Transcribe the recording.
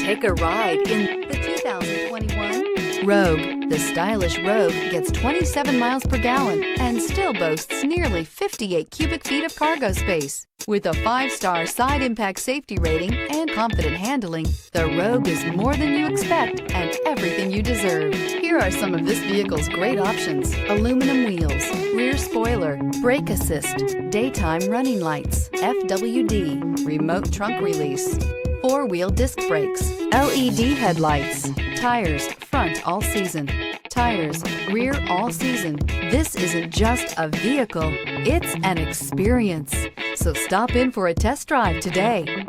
Take a ride in the 2021 Rogue. The stylish Rogue gets 27 miles per gallon and still boasts nearly 58 cubic feet of cargo space. With a 5-star side impact safety rating and confident handling, the Rogue is more than you expect and everything you deserve. Here are some of this vehicle's great options: aluminum wheels, rear spoiler, brake assist, daytime running lights, FWD, remote trunk release, 4-wheel disc brakes, LED headlights, tires front all season, tires rear all season. This isn't just a vehicle, it's an experience. So stop in for a test drive today.